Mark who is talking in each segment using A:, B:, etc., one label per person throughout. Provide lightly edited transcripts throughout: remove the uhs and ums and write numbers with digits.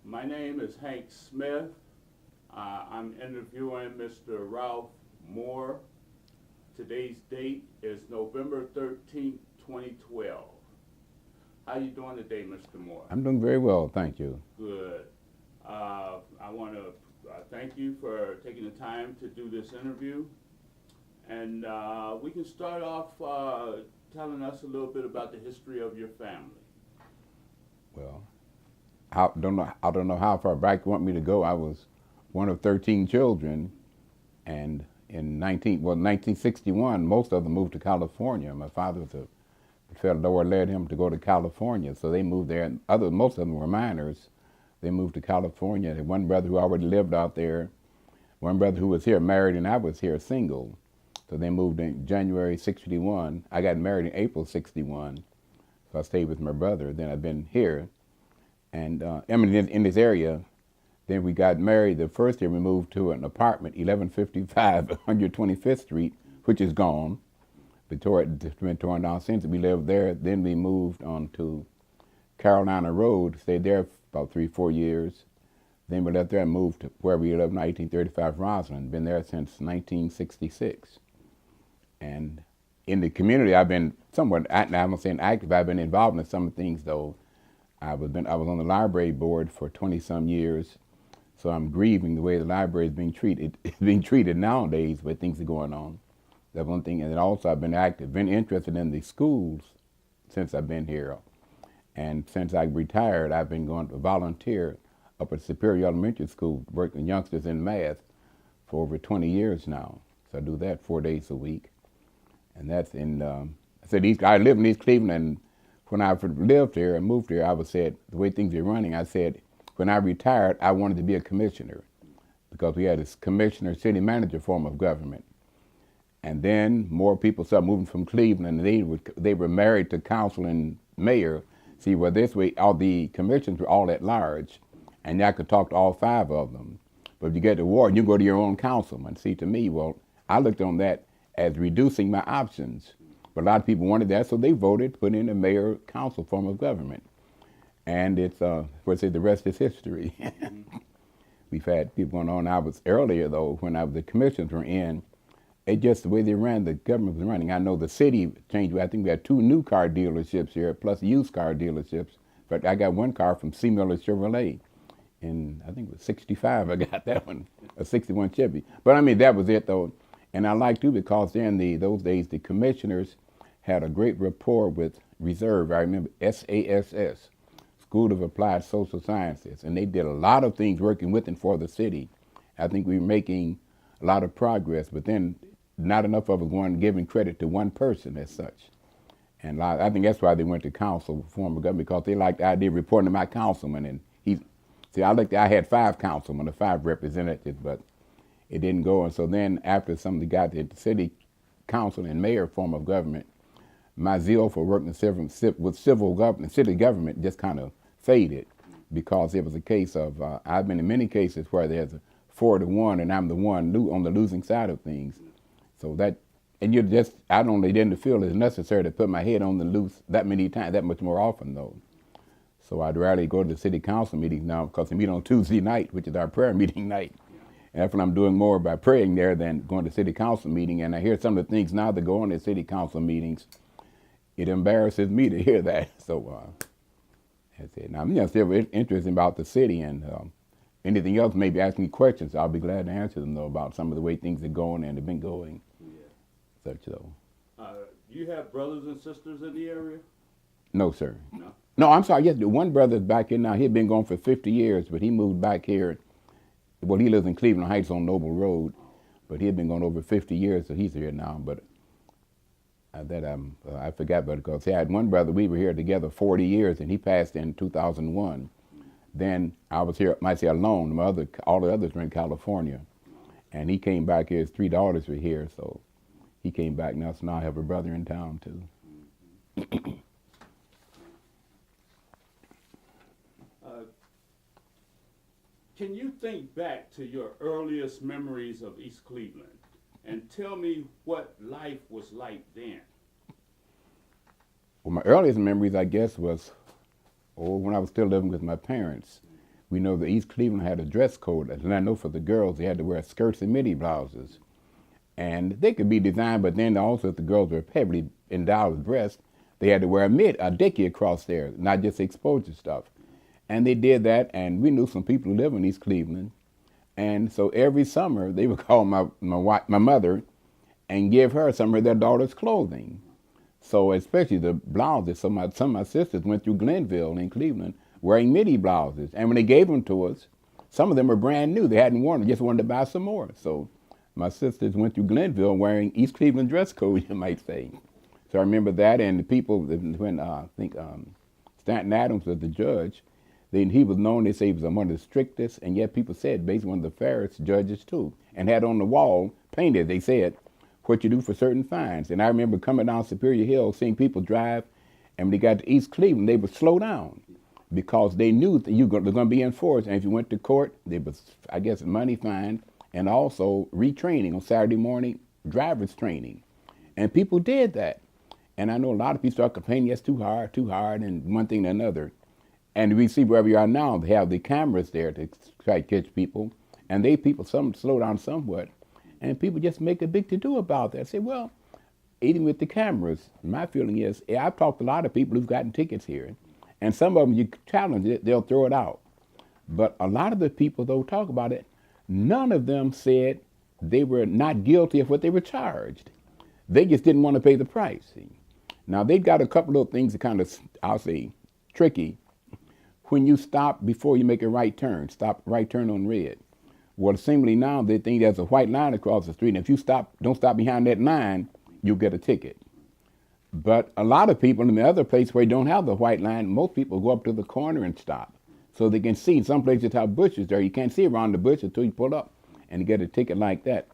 A: My name is Hank Smith. I'm interviewing Mr. Ralph Moore. Today's date is November 13th, 2012. How you doing today, Mr. Moore?
B: I'm doing very well, thank you.
A: Good. I want to thank you for taking the time to do this interview. And we can start off telling us a little bit about the history of your family.
B: Well, I don't know how far back you want me to go. I was one of 13 children, and in 1961, most of them moved to California. My father was the Lord led him to go to California, so they moved there. And most of them were minors. They moved to California. I had one brother who already lived out there, one brother who was here married, and I was here single. So they moved in January 61. I got married in April 61. So I stayed with my brother. Then I've been here. And in this area. Then we got married. The first year we moved to an apartment, 1155 125th Street, which is gone. It's been torn down since. We lived there. Then we moved on to Carolina Road, stayed there for about 3-4 years. Then we left there and moved to where we live in 1935 Roslyn. Been there since 1966. And in the community, I've been somewhat, I'm not saying active, I've been involved in some things though. I was on the library board for 20-some years, so I'm grieving the way the library is being treated. It's being treated nowadays, but things are going on. That's one thing, and then also I've been active, been interested in the schools since I've been here. And since I retired, I've been going to volunteer up at Superior Elementary School, working with youngsters in math for over 20 years now. So I do that 4 days a week. And that's in, I live in East Cleveland, and when I lived here and moved here, I said, the way things are running, I said, when I retired, I wanted to be a commissioner because we had this commissioner, city manager form of government. And then more people started moving from Cleveland, and they were married to council and mayor. See, well, this way, all the commissions were all at large, and I could talk to all 5 of them. But if you get to ward, you go to your own councilman. See, to me, well, I looked on that as reducing my options. But a lot of people wanted that, so they voted, put in a mayor council form of government. And it's, the rest is history. We've had people going on. I was earlier, though, when the commissions were in, it just the way they ran, the government was running. I know the city changed. I think we had 2 new car dealerships here, plus used car dealerships. But I got one car from C. Miller Chevrolet. In, I think it was 65, I got that one, a 61 Chevy. But I mean, that was it, though. And I like to because in those days, the commissioners had a great rapport with Reserve. I remember SASS, School of Applied Social Sciences. And they did a lot of things working with and for the city. I think we were making a lot of progress, but then not enough of us giving credit to one person as such. And I think that's why they went to council form of government, because they liked the idea of reporting to my councilman. And I had 5 councilmen or 5 representatives, but it didn't go. And so then after somebody got to the city council and mayor form of government, my zeal for working with civil government, city government just kind of faded, because it was a case of, I've been in many cases where there's a 4-1 and I'm the one on the losing side of things. So that, and I didn't feel it's necessary to put my head on the loose that many times, that much more often though. So I'd rather go to the city council meetings now, because they meet on Tuesday night, which is our prayer meeting night. And that's what I'm doing more by praying there than going to city council meeting. And I hear some of the things now that go on at city council meetings. It embarrasses me to hear that. So that's it. Now, I'm still interested about the city, and anything else, maybe ask me questions. I'll be glad to answer them, though, about some of the way things are going and have been going. Yeah. Such, though.
A: Do you have brothers and sisters in the area?
B: No, sir.
A: No?
B: No, I'm sorry. Yes, the one brother's back here now. He'd been gone for 50 years, but he moved back here. Well, he lives in Cleveland Heights on Noble Road, but he had been gone over 50 years, so he's here now. But I forgot about it, because I had one brother, we were here together 40 years, and he passed in 2001. Then I was here, might say alone, all the others were in California. And he came back here, his 3 daughters were here, so he came back now, so now I have a brother in town too.
A: Can you think back to your earliest memories of East Cleveland and tell me what life was like then?
B: Well, my earliest memories, I guess, was when I was still living with my parents. we know that East Cleveland had a dress code, and I know for the girls they had to wear skirts and midi blouses. And they could be designed, but then also if the girls were heavily endowed with breasts, they had to wear a dickie across there, not just exposure stuff. And they did that, and we knew some people who live in East Cleveland. And so every summer they would call my mother and give her some of their daughter's clothing. So especially the blouses, some of my sisters went through Glenville in Cleveland wearing midi blouses. And when they gave them to us, some of them were brand new. They hadn't worn them, just wanted to buy some more. So my sisters went through Glenville wearing East Cleveland dress code, you might say. So I remember that, and the people, when I think Stanton Adams was the judge, then he was known, they say he was one of the strictest, and yet people said basically one of the fairest judges too, and had on the wall, painted, they said, what you do for certain fines. And I remember coming down Superior Hill, seeing people drive, and when they got to East Cleveland, they would slow down because they knew that they're going to be enforced. And if you went to court, there was, I guess, money fine, and also retraining on Saturday morning, driver's training. And people did that. And I know a lot of people start complaining, yes, too hard, and one thing and another. And we see where we are now, they have the cameras there to try to catch people, and some slow down somewhat, and people just make a big to-do about that. Say, well, even with the cameras, my feeling is, I've talked to a lot of people who've gotten tickets here, and some of them you challenge it, they'll throw it out. But a lot of the people, though, talk about it, none of them said they were not guilty of what they were charged. They just didn't want to pay the price. See? Now, they've got a couple of things that kind of, I'll say, tricky. When you stop before you make a right turn, stop right turn on red. Well, seemingly now they think there's a white line across the street, and if you don't stop behind that line, you'll get a ticket. But a lot of people in the other place where you don't have the white line, most people go up to the corner and stop. So they can see. Some places have bushes there. You can't see around the bush until you pull up and get a ticket like that.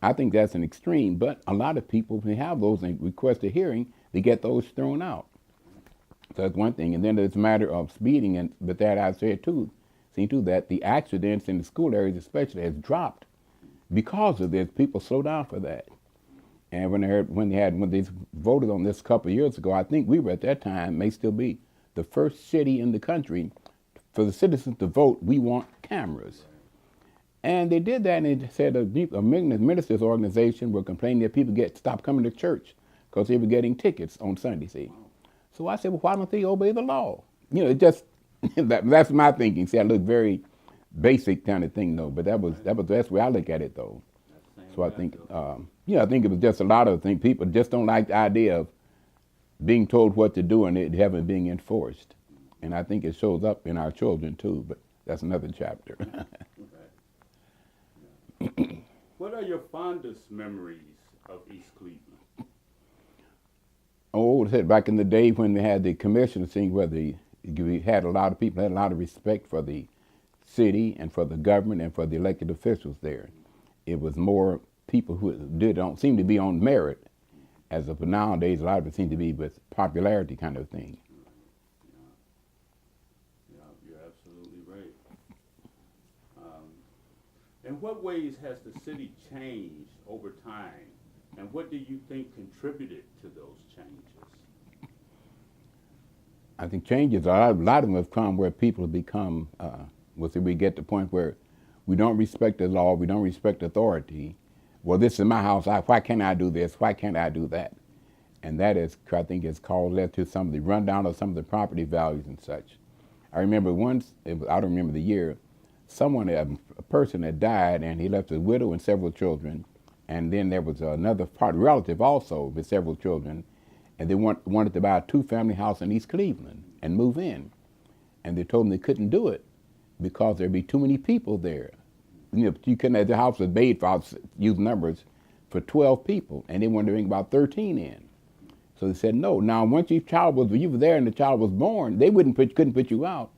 B: I think that's an extreme, but a lot of people, when they have those and request a hearing, they get those thrown out. So that's one thing. And then it's a matter of speeding, and but that I said too, that the accidents in the school areas especially has dropped because of this. People slow down for that. And when they voted on this a couple of years ago, I think we were at that time, may still be, the first city in the country for the citizens to vote, we want cameras. And they did that, and they said a ministers organization were complaining that people stopped coming to church because they were getting tickets on Sunday, see. So I said, well, why don't they obey the law? You know, it just, that's my thinking. See, I look very basic kind of thing, though, but that's the way I look at it, though. So I think, I think it was just a lot of things. People just don't like the idea of being told what to do and it haven't being enforced. And I think it shows up in our children, too, but that's another chapter.
A: What are your fondest memories of East Cleveland?
B: Oh, back in the day when we had the commission thing where we had a lot of people had a lot of respect for the city and for the government and for the elected officials there. It was more people who don't seem to be on merit, as of nowadays a lot of it seems to be with popularity kind of thing.
A: Yeah, you're absolutely right. In what ways has the city changed over time, and what do you think contributed to those changes?
B: I think changes, a lot of them have come where people have become, we get to the point where we don't respect the law, we don't respect authority. Well, this is my house, why can't I do this, why can't I do that? And that is, I think, led to some of the rundown of some of the property values and such. I remember once, I don't remember the year, a person had died and he left a widow and several children, and then there was another relative also with several children, and they wanted to buy a two-family house in East Cleveland and move in. And they told them they couldn't do it because there'd be too many people there. You know, you couldn't, the house was made for, I'll use numbers, for 12 people, and they wanted to bring about 13 in. So they said no. Now, once you were there and the child was born, they couldn't put you out.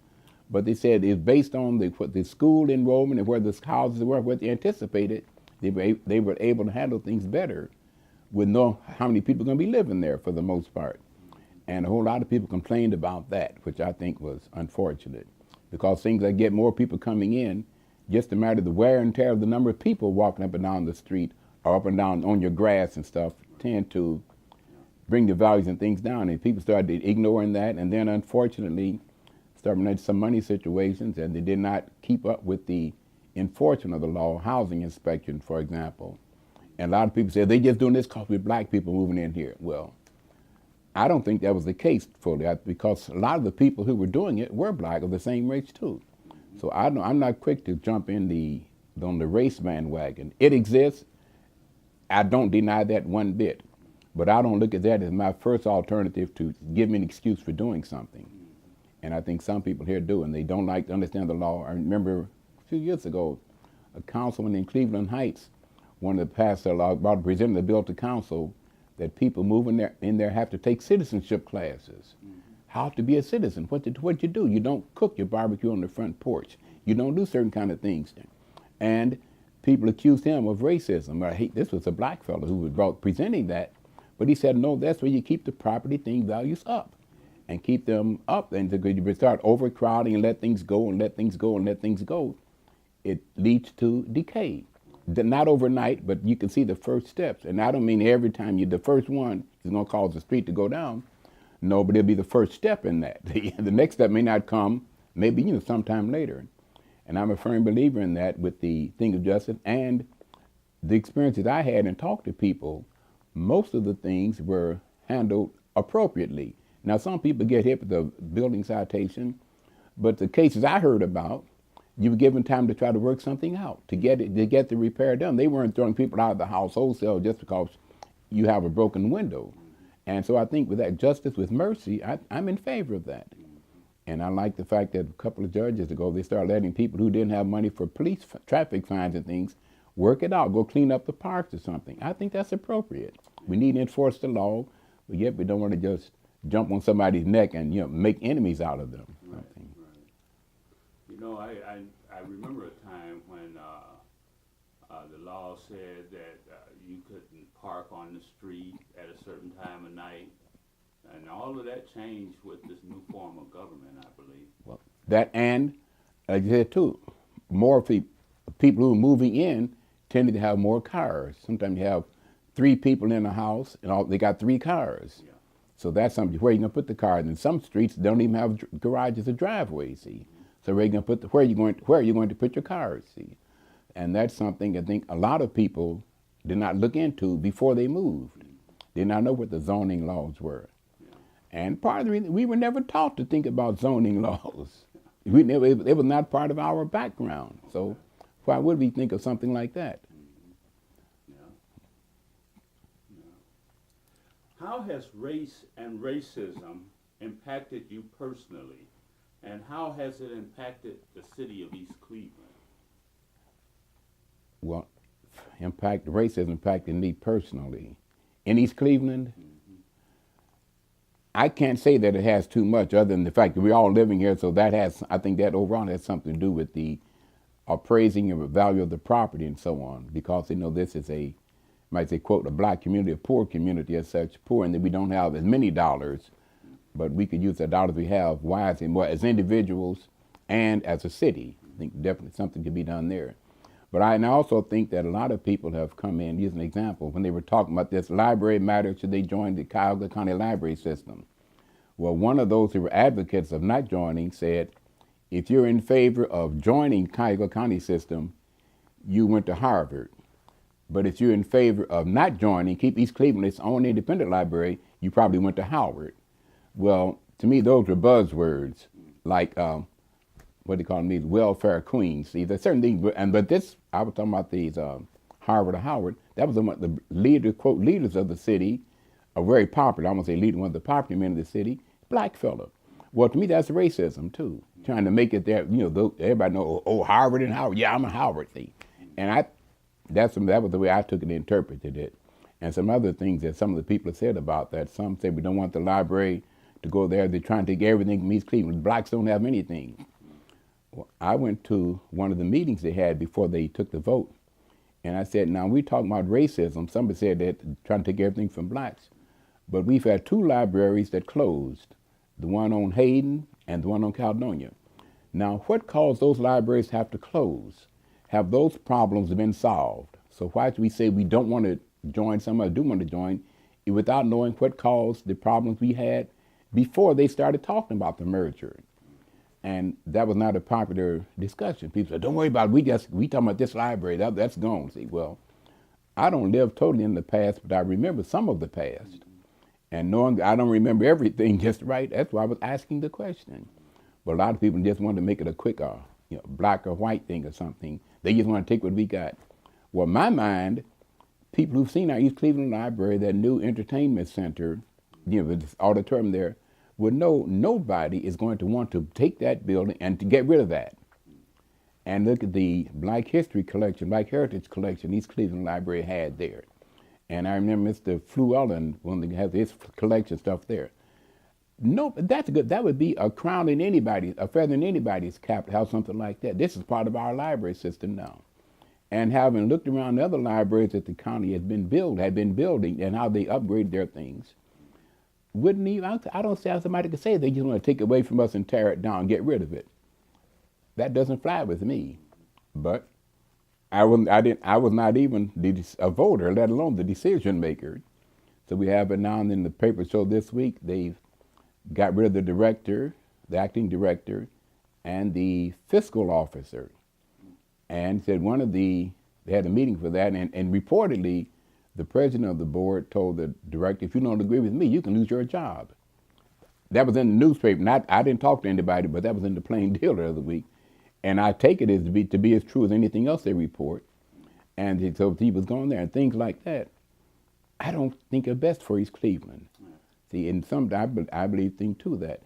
B: But they said it's based on the school enrollment and where the houses were, what they anticipated, they were able to handle things better with know how many people are going to be living there for the most part. And a whole lot of people complained about that, which I think was unfortunate, because things that get more people coming in, just a matter of the wear and tear of the number of people walking up and down the street or up and down on your grass and stuff tend to bring the values and things down. And people started ignoring that, and then unfortunately, started running some money situations, and they did not keep up with the enforcement of the law, housing inspection, for example. And a lot of people say they just doing this because we're black people moving in here. Well, I don't think that was the case fully, because a lot of the people who were doing it were black, of the same race too. So I'm not quick to jump on the race bandwagon. It exists. I don't deny that one bit. But I don't look at that as my first alternative to give me an excuse for doing something. And I think some people here do, and they don't like to understand the law. I remember a few years ago, a councilman in Cleveland Heights wanted to pass a law, about presenting the bill to council, that people moving in there have to take citizenship classes. How to be a citizen, what you do. You don't cook your barbecue on the front porch. You don't do certain kind of things. And people accused him of racism. This was a black fellow who was presenting that. But he said, no, that's where you keep the property thing values up and keep them up. And you start overcrowding and let things go and let things go and let things go, it leads to decay. Not overnight, but you can see the first steps. And I don't mean every time the first one is going to cause the street to go down. No, but it'll be the first step in that. The next step may not come, maybe sometime later. And I'm a firm believer in that with the thing of justice and the experiences I had and talked to people. Most of the things were handled appropriately. Now, some people get hit with a building citation, but the cases I heard about, you were given time to try to work something out, to get the repair done. They weren't throwing people out of the house wholesale just because you have a broken window. And so I think with that justice with mercy, I'm in favor of that. And I like the fact that a couple of judges ago, they started letting people who didn't have money for police traffic fines and things work it out, go clean up the parks or something. I think that's appropriate. We need to enforce the law, but yet we don't want to just jump on somebody's neck and make enemies out of them.
A: Right, right. I remember a time when the law said that you couldn't park on the street at a certain time of night, and all of that changed with this new form of government, I believe.
B: Well, that and, like I said too, more people who are moving in tended to have more cars. Sometimes you have 3 people in a house and they got 3 cars. Yeah. So that's something, where are you going to put the cars? And some streets don't even have garages or driveways, see. So where are you going to put your cars, see? And that's something I think a lot of people did not look into before they moved. Did not know what the zoning laws were. Yeah. And part of the reason, we were never taught to think about zoning laws. It was not part of our background. So why would we think of something like that?
A: How has race and racism impacted you personally, and how has it impacted the city of East Cleveland?
B: Well, racism impacted me personally. In East Cleveland, I can't say that it has too much, other than the fact that we're all living here, so I think that overall has something to do with the appraising of the value of the property and so on, because this is might say, quote, a black community, a poor community as such, poor in that we don't have as many dollars, but we could use the dollars we have wisely, more as individuals and as a city. I think definitely something could be done there. But I also think that a lot of people have come in, use an example, when they were talking about this library matter, should they join the Cuyahoga County library system? Well, one of those who were advocates of not joining said, if you're in favor of joining Cuyahoga County system, you went to Harvard. But if you're in favor of not joining, keep East Cleveland its own independent library, you probably went to Howard. Well, to me, those were buzzwords, like what they call these welfare queens. See, there's certain things, but this, I was talking about these Harvard or Howard. That was the leaders of the city, are very popular. I'm gonna say leader, one of the popular men of the city, black fella. Well, to me, that's racism too. Trying to make it there, everybody know, oh, Harvard and Howard. Yeah, I'm a Howard thing, and that was the way I took it and interpreted it. And some other things that some of the people have said about that. Some say we don't want the library to go there. They're trying to take everything from East Cleveland. Blacks don't have anything. Well, I went to one of the meetings they had before they took the vote. And I said, now we're talking about racism. Somebody said that trying to take everything from blacks. But we've had 2 libraries that closed, the one on Hayden and the one on Caledonia. Now, what caused those libraries to have to close? Have those problems been solved? So why do we say we don't want to join, some do want to join, without knowing what caused the problems we had before they started talking about the merger? And that was not a popular discussion. People said, don't worry about it. We talking about this library. That's gone. See, well, I don't live totally in the past, but I remember some of the past. And knowing I don't remember everything just right, that's why I was asking the question. But a lot of people just want to make it a quick, black or white thing or something. They just want to take what we got. Well, in my mind, people who've seen our East Cleveland Library, that new entertainment center, this auditorium there, would know nobody is going to want to take that building and to get rid of that. And look at the Black History collection, Black Heritage collection East Cleveland Library had there. And I remember Mr. Fluellen, when they have his collection stuff there. No, that's good. That would be a crown in anybody's, a feather in anybody's cap to have something like that. This is part of our library system now. And having looked around the other libraries that the county had been building and how they upgraded their things, wouldn't even, I don't see how somebody could say they just want to take it away from us and tear it down, get rid of it. That doesn't fly with me. But I was not even a voter, let alone the decision maker. So we have it now, and then the paper showed this week they've got rid of the director, the acting director, and the fiscal officer. And said they had a meeting for that, and reportedly the president of the board told the director, if you don't agree with me, you can lose your job. That was in the newspaper. I didn't talk to anybody, but that was in the Plain Dealer the other week. And I take it as to be as true as anything else they report. And so he was going there and things like that. I don't think are best for East Cleveland. See, and I believe thing too that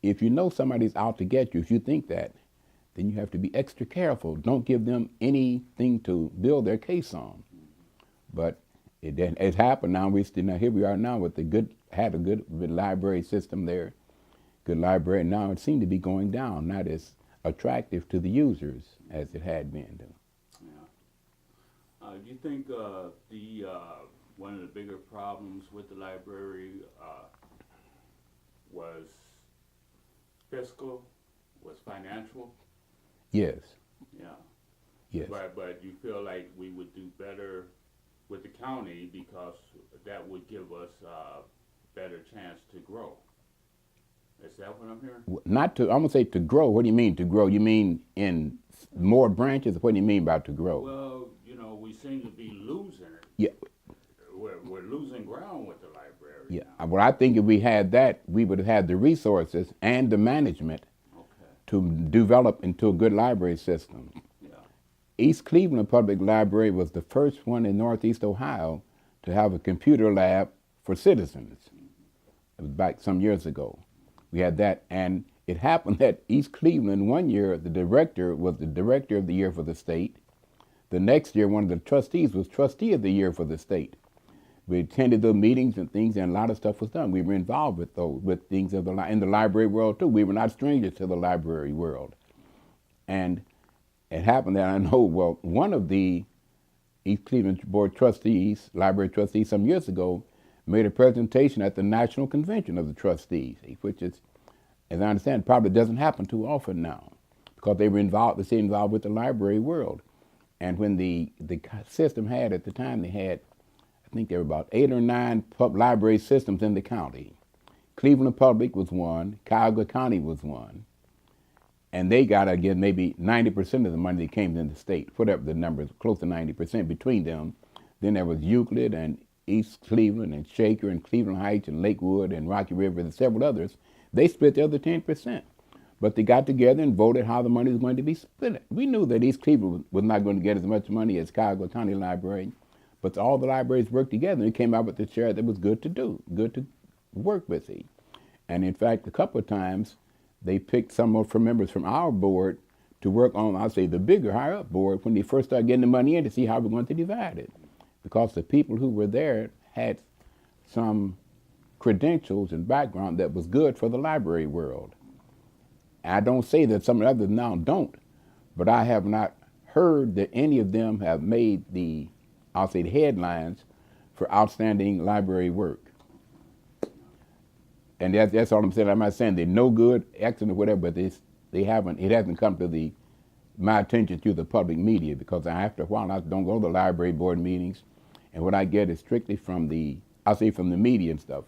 B: if you know somebody's out to get you, if you think that, then you have to be extra careful. Don't give them anything to build their case on. But it happened now. Here we are now with a good library system there, good library. Now it seemed to be going down, not as attractive to the users as it had been.
A: Yeah. Do you think one of the bigger problems with the library was fiscal, was financial?
B: Yes.
A: Yeah.
B: Yes.
A: But you feel like we would do better with the county because that would give us a better chance to grow. Is that what I'm hearing?
B: I'm gonna say to grow. What do you mean to grow? You mean in more branches? What do you mean by to grow?
A: Well, we seem to be losing it.
B: Yeah.
A: We're losing ground with the library.
B: Yeah.
A: Now.
B: Well, I think if we had that, we would have had the resources and the management to develop into a good library system.
A: Yeah.
B: East Cleveland Public Library was the first one in Northeast Ohio to have a computer lab for citizens. It was back some years ago. We had that, and it happened that East Cleveland one year, the director was the director of the year for the state. The next year, one of the trustees was trustee of the year for the state. We attended the meetings and things, and a lot of stuff was done. We were involved with things in the library world too. We were not strangers to the library world. And it happened that I know, well, one of the East Cleveland Board trustees, library trustees some years ago, made a presentation at the National Convention of the Trustees, which is, as I understand, probably doesn't happen too often now because they stayed involved with the library world. And when the system had, at the time, they had, I think there were about 8 or 9 library systems in the county. Cleveland Public was one, Cuyahoga County was one, and they got, again, maybe 90% of the money that came in the state, whatever the numbers, close to 90% between them. Then there was Euclid and East Cleveland and Shaker and Cleveland Heights and Lakewood and Rocky River and several others. They split the other 10%. But they got together and voted how the money was going to be split. We knew that East Cleveland was not going to get as much money as Cuyahoga County Library, but all the libraries worked together and it came out with a share that was good to work with. And in fact, a couple of times, they picked some members from our board to work on, I'll say, the bigger, higher up board when they first started getting the money in to see how we're going to divide it. Because the people who were there had some credentials and background that was good for the library world. I don't say that some of the others now don't, but I have not heard that any of them have made the headlines for outstanding library work. And that's all I'm saying. I'm not saying they're no good, excellent, or whatever, but it hasn't come to my attention through the public media because after a while I don't go to the library board meetings, and what I get is strictly from the media and stuff.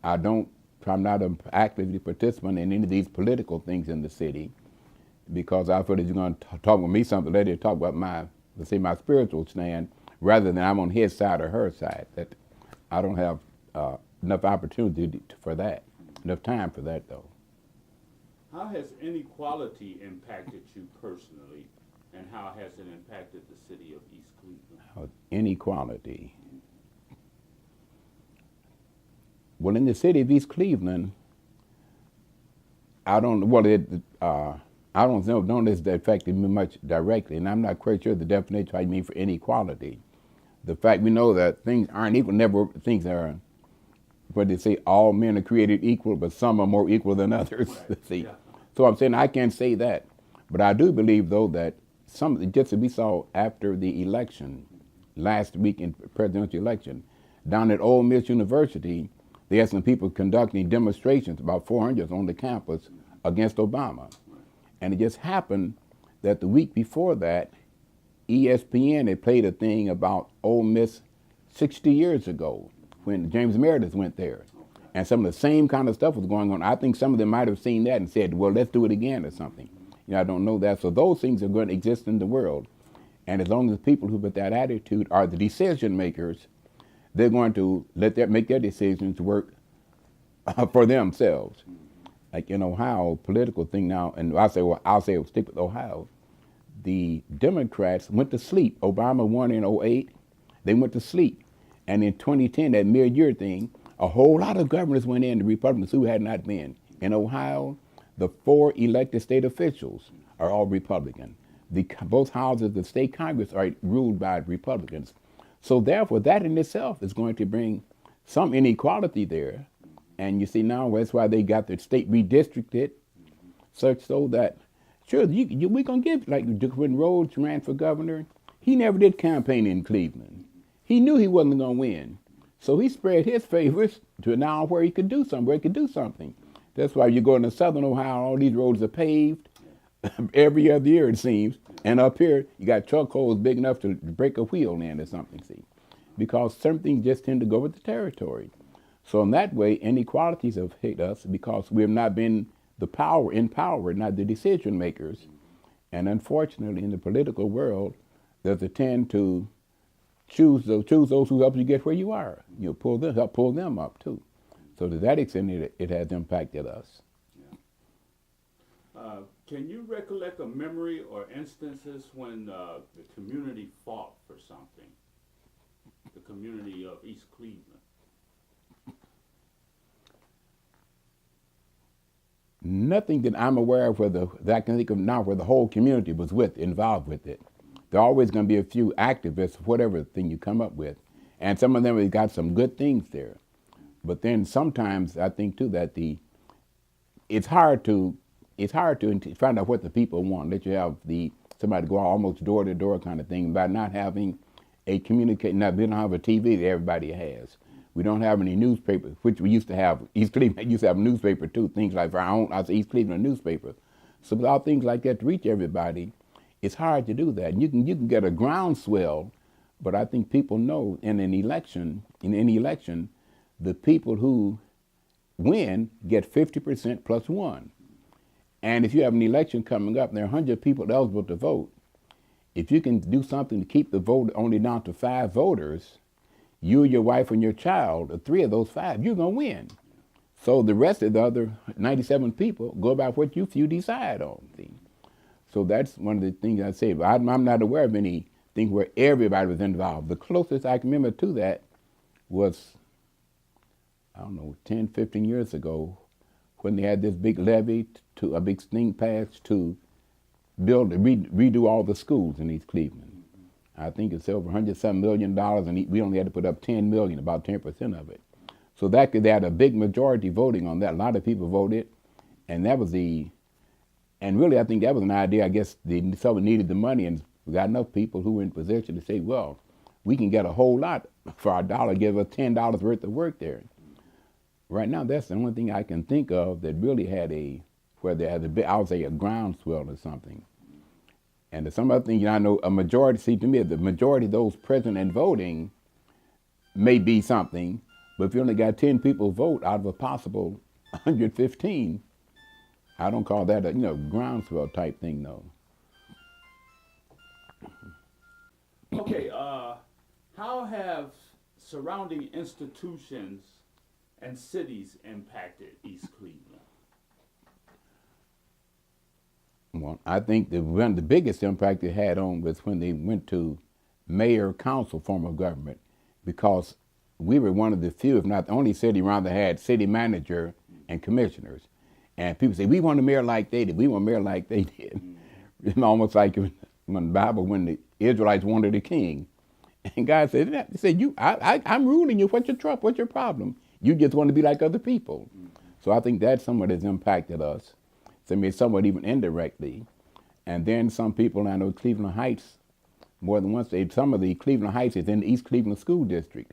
B: I don't I'm not an actively participant in any of these political things in the city, because I feel that you're going to talk with me something later, talk about my, let's say, my spiritual stand, rather than I'm on his side or her side. That I don't have enough opportunity for that, enough time for that, though.
A: How has inequality impacted you personally, and how has it impacted the city of East Cleveland?
B: Inequality. Well, in the city of East Cleveland, I don't. Well, I don't know this affected me much directly, and I'm not quite sure the definition I mean for inequality. The fact we know that things aren't equal, never things are. But they say all men are created equal, but some are more equal than others.
A: Right.
B: See,
A: Yeah.
B: so I'm saying I can't say that, but I do believe though that some just as we saw after the election last week in presidential election down at Ole Miss University, they had some people conducting demonstrations, about 400 on the campus, against Obama. And it just happened that the week before that, ESPN had played a thing about Ole Miss 60 years ago when James Meredith went there. And some of the same kind of stuff was going on. I think some of them might have seen that and said, well, let's do it again or something. You know, I don't know that. So those things are going to exist in the world. And as long as the people who put that attitude are the decision makers, they're going to make their decisions work for themselves. Like in Ohio, political thing now, and I'll say we'll stick with Ohio. The Democrats went to sleep. Obama won in '08. They went to sleep. And in 2010, that mere-year thing, a whole lot of governors went in, the Republicans who had not been. In Ohio, the 4 elected state officials are all Republican. Both houses of the state Congress are ruled by Republicans. So therefore, that in itself is going to bring some inequality there. And you see now, that's why they got the state redistricted, such so that, sure, we're going to give, like when Rhodes ran for governor, he never did campaign in Cleveland. He knew he wasn't going to win. So he spread his favors to now where he could do something, That's why you go into southern Ohio, all these roads are paved every other year, it seems. And up here, you got truck holes big enough to break a wheel in or something, see. Because certain things just tend to go with the territory. So in that way, inequalities have hit us because we have not been in power, not the decision makers. And unfortunately, in the political world, there's a tend to choose those who help you get where you are. You know, help pull them up too. So to that extent, it has impacted us.
A: Yeah. Can you recollect a memory or instances when the community fought for something? The community of East Cleveland.
B: Nothing that I'm aware of that I can think of now where the whole community was involved with it. There are always going to be a few activists, whatever thing you come up with. And some of them have got some good things there. But then sometimes I think too that it's hard to find out what the people want. That you have somebody go almost door to door kind of thing by not having we don't have a TV that everybody has. We don't have any newspapers, which we used to have. East Cleveland used to have a newspaper too, things like our own, East Cleveland newspaper. So without things like that to reach everybody, it's hard to do that. You can get a groundswell, but I think people know in any election, the people who win get 50% plus 1. And if you have an election coming up and there are 100 people eligible to vote, if you can do something to keep the vote only down to 5 voters, you, your wife, and your child, or 3 of those 5, you're going to win. So the rest of the other 97 people go about what you decide on. See? So that's one of the things I say. But I'm not aware of anything where everybody was involved. The closest I can remember to that was, 10, 15 years ago, when they had this big levy, a big thing passed to redo all the schools in East Cleveland. I think it's over $100-some million, and we only had to put up $10 million, about 10% of it. So they had a big majority voting on that. A lot of people voted, and really I think that was an idea. I guess someone needed the money, and we got enough people who were in position to say, well, we can get a whole lot for our dollar, give us $10 worth of work there. Right now, that's the only thing I can think of that really had a groundswell or something. And some other things, I know a majority, to me, the majority of those present and voting may be something, but if you only got 10 people vote out of a possible 115. I don't call that a groundswell type thing though.
A: Okay, how have surrounding institutions and cities impacted East Cleveland?
B: Well, I think one of the biggest impact it had on was when they went to mayor council form of government, because we were one of the few, if not the only city around that had city manager and commissioners. And people say, we want a mayor like they did. We want a mayor like they did. It's almost like when the Bible, when the Israelites wanted a king. And God said, I'm ruling you. What's your trouble? What's your problem? You just want to be like other people. So I think that's somewhat has impacted us. So I mean, somewhat even indirectly. And then some people, I know Cleveland Heights, more than once, some of the Cleveland Heights is in the East Cleveland School District.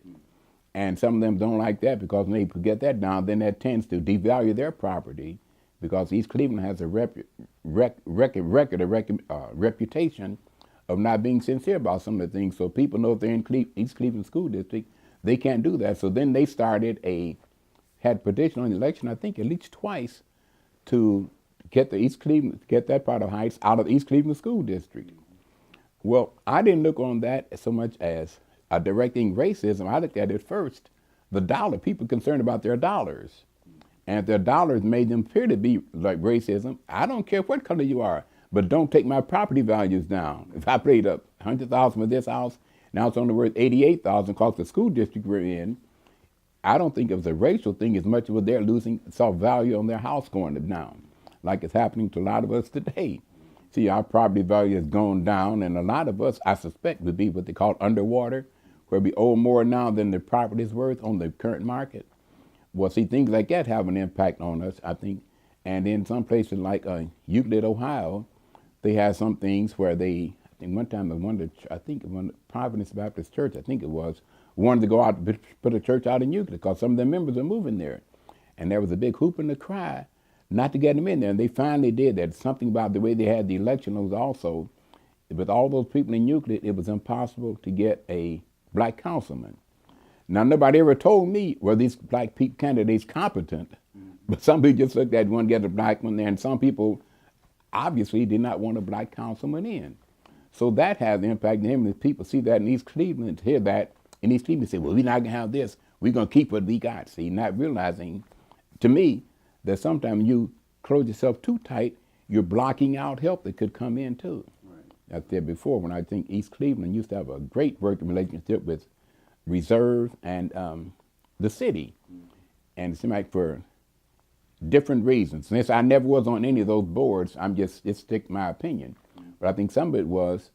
B: And some of them don't like that, because when they get that down, then that tends to devalue their property, because East Cleveland has a reputation of not being sincere about some of the things. So people know if they're in East Cleveland School District, they can't do that. So then they had petition on the election, I think at least twice, to get that part of Heights out of East Cleveland School District. Well, I didn't look on that so much as directing racism. I looked at it first, the dollar, people concerned about their dollars. And if their dollars made them appear to be like racism, I don't care what color you are, but don't take my property values down. If I paid up $100,000 for this house, now it's only worth $88,000 because the school district we're in. I don't think it was a racial thing as much as they're losing value on their house going down, like it's happening to a lot of us today. See, our property value has gone down, and a lot of us, I suspect, would be what they call underwater, where we owe more now than the property is worth on the current market. Well, see, things like that have an impact on us, I think. And in some places like Euclid, Ohio, they have some things where I think one time one Providence Baptist Church, I think it was, wanted to go out and put a church out in Euclid because some of their members are moving there. And there was a big hoop and a cry not to get them in there. And they finally did that. Something about the way they had the election was also, with all those people in Euclid, it was impossible to get a black councilman. Now, nobody ever told me, were these black candidates competent? But some people just looked at one, get a black one there, and some people obviously did not want a black councilman in. So that has an impact on him. And people see that in East Cleveland, hear that in East Cleveland, say, well, we're not going to have this. We're going to keep what we got. See, not realizing, to me, that sometimes you close yourself too tight, you're blocking out help that could come in too. Right. I said before, when I think East Cleveland used to have a great working relationship with Reserve and the city. And it seemed like for different reasons. Since I never was on any of those boards, it's stick my opinion. But I think some of it was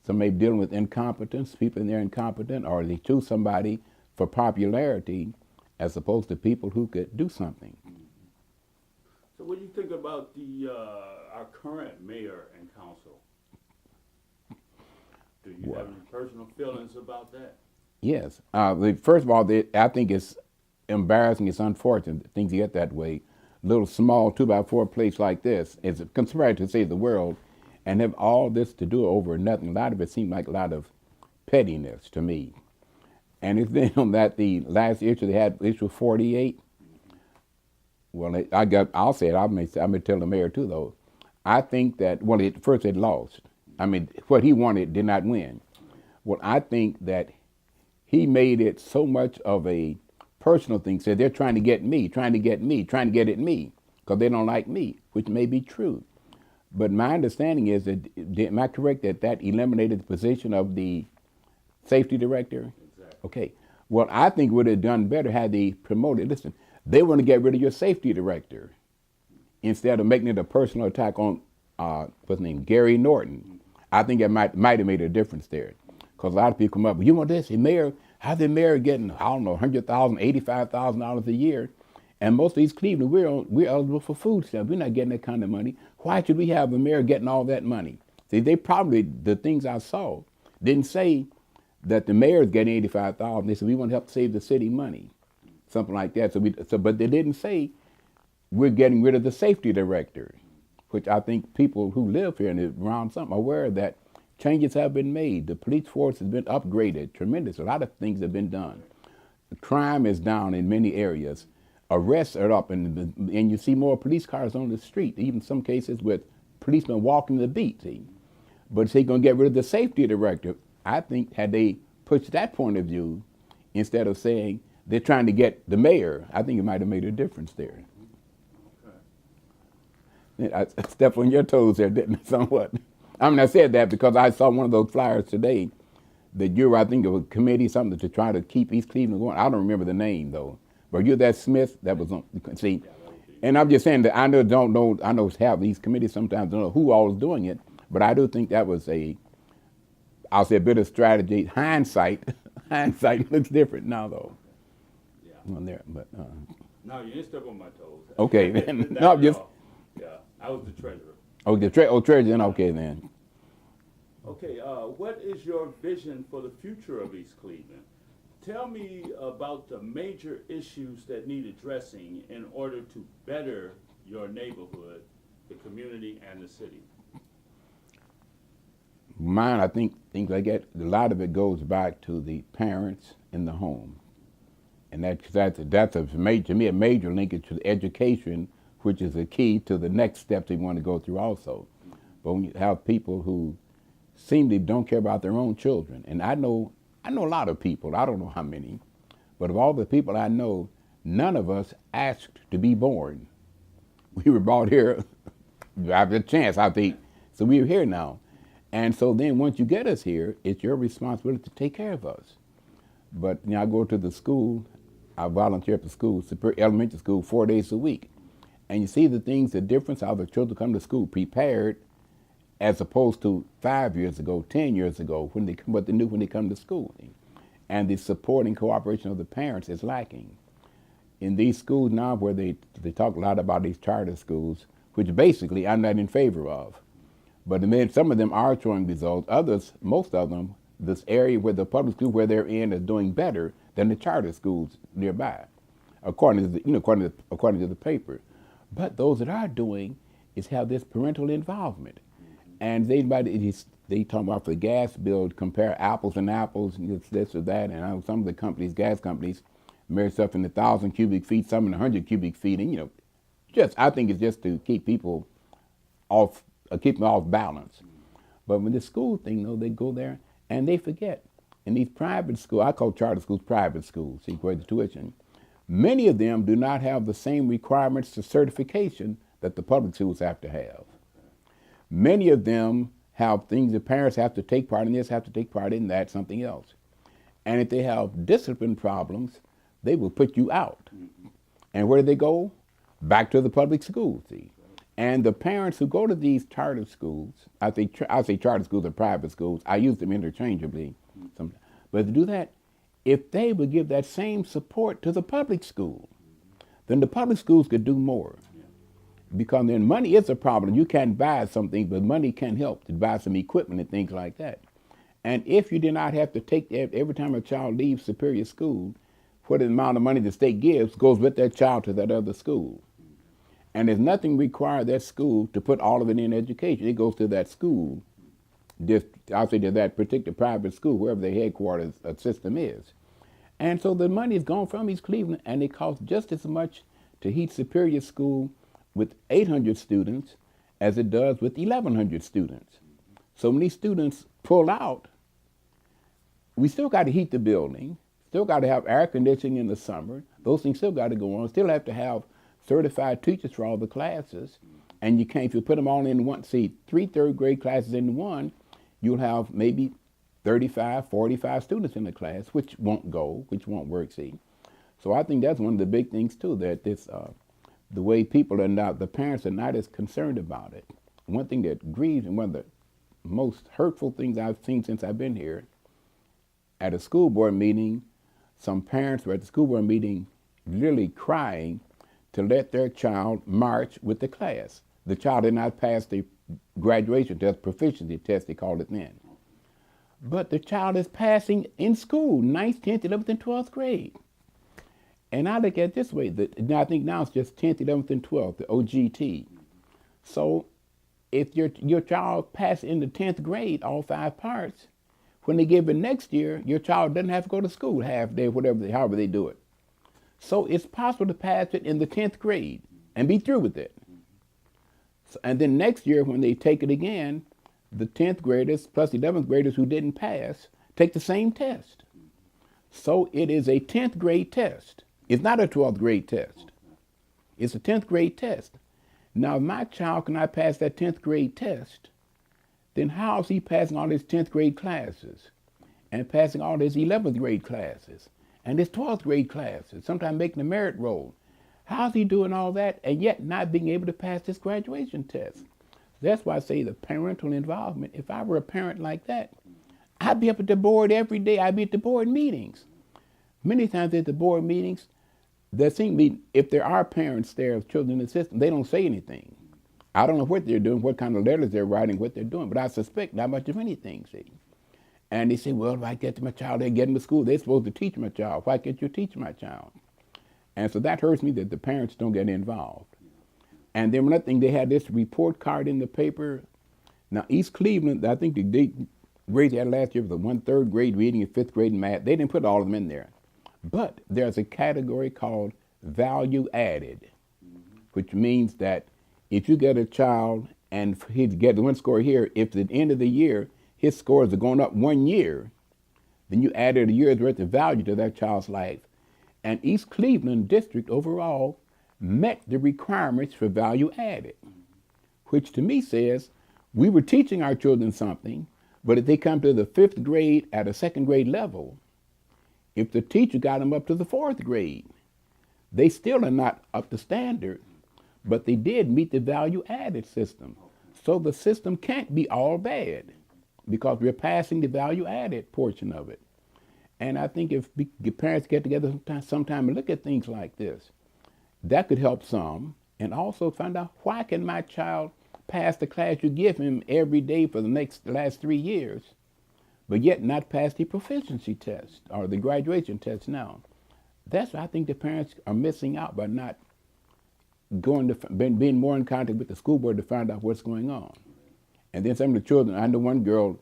B: somebody dealing with incompetence, people in there incompetent, or they choose somebody for popularity as opposed to people who could do something.
A: So what do you think about our current mayor and council? Do you have any personal feelings about that? Yes.
B: First of all, I think it's embarrassing, it's unfortunate that things get that way. Little small 2x4 place like this is conspired to save the world, and have all this to do over nothing. A lot of it seemed like a lot of pettiness to me. And it's then on that the last issue they had, issue 48. Well, I'll say it. I'm gonna tell the mayor too, though. I think that first it lost. I mean, what he wanted did not win. Well, I think that he made it so much of a personal thing. Said they're trying to get me, trying to get at me, because they don't like me, which may be true. But my understanding is that, am I correct that eliminated the position of the safety director?
A: Exactly.
B: Okay. Well, I think would have done better had they promoted. Listen, they want to get rid of your safety director instead of making it a personal attack on what's his name, Gary Norton. I think it might have made a difference there. Because a lot of people come up, you want this? How's the mayor getting, I don't know, $100,000, $85,000 a year? And most of these Cleveland, we're eligible for food stamps. We're not getting that kind of money. Why should we have a mayor getting all that money? See, they probably, the things I saw, didn't say that the mayor's getting $85,000. They said, we want to help save the city money, something like that. But they didn't say, we're getting rid of the safety director, which I think people who live here and around something are aware that changes have been made. The police force has been upgraded, tremendous. A lot of things have been done. The crime is down in many areas. arrests are up, and you see more police cars on the street, even some cases with policemen walking the beat, see. But they're going to get rid of the safety directive. I think had they pushed that point of view, instead of saying they're trying to get the mayor, I think it might have made a difference there. Okay. I stepped on your toes there, didn't I, somewhat? I mean, I said that because I saw one of those flyers today that you're, I think, of a committee, something to try to keep East Cleveland going. I don't remember the name, though. But you're that Smith that was on, see? And I'm just saying that I don't know, I know half these committees sometimes don't know who all is doing it, but I do think that was I'll say a bit of strategy. Hindsight looks different now, though.
A: Yeah.
B: On there, but.
A: No, you didn't step on my toes.
B: Okay, no, just.
A: Yeah, I was the treasurer.
B: Oh, treasurer, then okay then.
A: Okay, what is your vision for the future of East Cleveland? Tell me about the major issues that need addressing in order to better your neighborhood, the community, and the city.
B: Mine, I think things like that, a lot of it goes back to the parents in the home. And that's to me, a major linkage to education, which is the key to the next steps they want to go through also. But when you have people who seemingly don't care about their own children, and I know a lot of people, I don't know how many, but of all the people I know, none of us asked to be born. We were brought here, you have a chance, I think, so we're here now. And so then once you get us here, it's your responsibility to take care of us. But I go to the school, I volunteer at the school, elementary school, 4 days a week. And you see the things, the difference, how the children come to school prepared as opposed to 5 years ago, 10 years ago, what they knew when they come to school. And the support and cooperation of the parents is lacking. In these schools now where they talk a lot about these charter schools, which basically I'm not in favor of. But some of them are showing results. Others, most of them, this area where the public school where they're in is doing better than the charter schools nearby, according to the paper. But those that are doing is have this parental involvement. And they talk about the gas bill, compare apples and apples, this or that, and some of the companies, gas companies, measure stuff in 1,000 cubic feet, some in 100 cubic feet, and I think it's just to keep people off, keep them off balance. But with the school thing, though, they go there and they forget. In these private schools, I call charter schools private schools, see, where the tuition, many of them do not have the same requirements to certification that the public schools have to have. Many of them have things the parents have to take part in this, have to take part in that, something else. And if they have discipline problems, they will put you out. And where do they go? Back to the public schools, see. And the parents who go to these charter schools, I say charter schools or private schools, I use them interchangeably sometimes. But to do that, if they would give that same support to the public school, then the public schools could do more. Because then money is a problem. You can't buy something, but money can help to buy some equipment and things like that. And if you did not have to take every time a child leaves Superior School, what the amount of money the state gives goes with that child to that other school. And there's nothing required that school to put all of it in education. It goes to that school, I'll say to that particular private school, wherever the headquarters system is. And so the money is gone from East Cleveland, and it costs just as much to heat Superior School with 800 students as it does with 1,100 students. So when these students pull out, we still got to heat the building, still got to have air conditioning in the summer. Those things still got to go on. Still have to have certified teachers for all the classes. And you can't, if you put them all in one, see, 3 third-grade classes in one, you'll have maybe 35, 45 students in the class, which won't work, see. So I think that's one of the big things, too, that the way people are now, the parents are not as concerned about it. One thing that grieves, and one of the most hurtful things I've seen since I've been here, at a school board meeting, some parents were at the school board meeting literally crying to let their child march with the class. The child did not pass the graduation test, proficiency test, they called it then. But the child is passing in school, 9th, 10th, 11th, and 12th grade. And I look at it this way, I think now it's just 10th, 11th, and 12th, the OGT. So if your child passed in the 10th grade, all 5 parts, when they give it next year, your child doesn't have to go to school half day, however they do it. So it's possible to pass it in the 10th grade and be through with it. So, and then next year when they take it again, the 10th graders plus 11th graders who didn't pass take the same test. So it is a 10th grade test. It's not a 12th grade test. It's a 10th grade test. Now, if my child cannot pass that 10th grade test, then how is he passing all his 10th grade classes and passing all his 11th grade classes and his 12th grade classes, sometimes making a merit roll? How's he doing all that and yet not being able to pass this graduation test? That's why I say the parental involvement. If I were a parent like that, I'd be up at the board every day. I'd be at the board meetings. Many times at the board meetings, there seem to be, if there are parents there of children in the system, they don't say anything. I don't know what they're doing, what kind of letters they're writing, what they're doing, but I suspect not much of anything, see. And they say, well, if I get to my child, they get him to school. They're supposed to teach my child. Why can't you teach my child? And so that hurts me that the parents don't get involved. And then another thing, they had this report card in the paper. Now, East Cleveland, I think the grades they had last year was the 1/3 grade reading and 5th grade math. They didn't put all of them in there. But there's a category called value added, which means that if you get a child and he gets one score here, if at the end of the year his scores are going up 1 year, then you added a year's worth of value to that child's life. And East Cleveland District overall met the requirements for value added, which to me says we were teaching our children something, but if they come to the 5th grade at a 2nd grade level, if the teacher got them up to the 4th grade, they still are not up to standard, but they did meet the value added system. So the system can't be all bad because we're passing the value added portion of it. And I think if parents get together sometime and look at things like this, that could help some, and also find out why can my child pass the class you give him every day for the last 3 years, but yet not pass the proficiency test or the graduation test now. That's what I think the parents are missing out by not going to being more in contact with the school board to find out what's going on. And then some of the children, I know one girl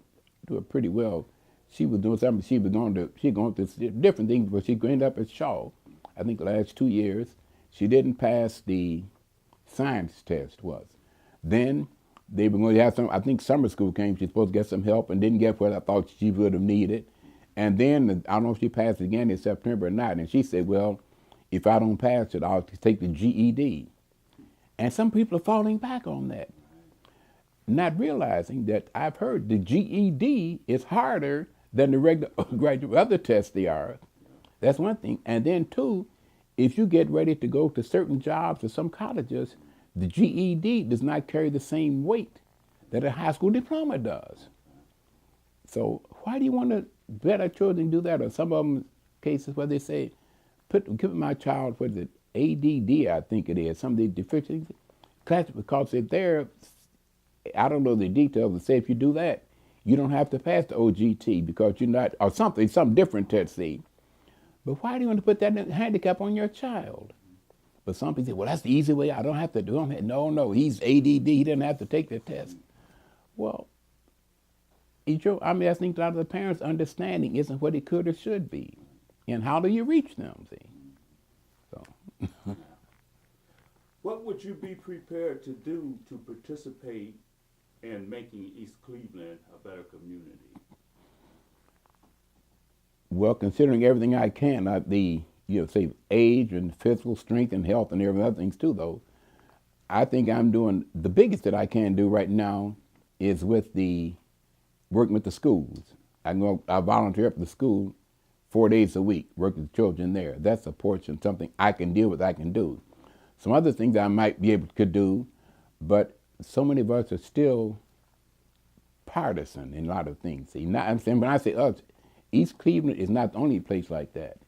B: do it pretty well. She was doing something. She going through different things, but she ended up at Shaw. I think the last 2 years, she didn't pass the science test. Then they were going to have some. I think summer school came. She's supposed to get some help and didn't get what I thought she would have needed. And then I don't know if she passed it again in September or not. And she said, "Well, if I don't pass it, I'll take the GED." And some people are falling back on that, not realizing that I've heard the GED is harder than the regular graduate other tests they are. That's one thing. And then two, if you get ready to go to certain jobs or some colleges, the GED does not carry the same weight that a high school diploma does. So why do you want to let our children do that? Or some of them cases where they say, give my child, what is it, ADD, I think it is, some of the deficiency class, because if they're, I don't know the details, but say if you do that, you don't have to pass the OGT because you're not, or something, some different test, see. But why do you want to put that handicap on your child? But some people say, well, that's the easy way. I don't have to do it. No, he's ADD. He doesn't have to take the test. Well, I think a lot of the parents' understanding isn't what it could or should be. And how do you reach them, see? So.
A: What would you be prepared to do to participate in making East Cleveland a better community?
B: Well, considering everything I can, say age and physical strength and health and every other things too, though, I think I'm doing the biggest that I can do right now is with the working with the schools. I volunteer up at the school 4 days a week, work with the children there. That's a portion, something I can deal with, I can do. Some other things I might be able to do, but so many of us are still partisan in a lot of things. See, I'm saying when I say us, East Cleveland is not the only place like that.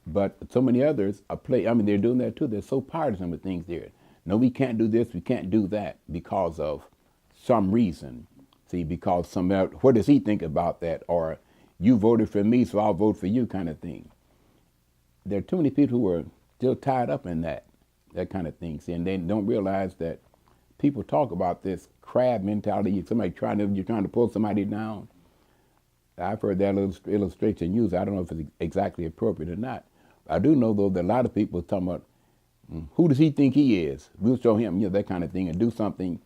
B: But so many others are they're doing that too. They're so partisan with things there. No, we can't do this, we can't do that because of some reason. See, because what does he think about that? Or you voted for me, so I'll vote for you kind of thing. There are too many people who are still tied up in that kind of thing. See, and they don't realize that people talk about this crab mentality. You're trying to pull somebody down. I've heard that illustration used. I don't know if it's exactly appropriate or not. I do know, though, that a lot of people are talking about who does he think he is? We'll show him, that kind of thing, and do something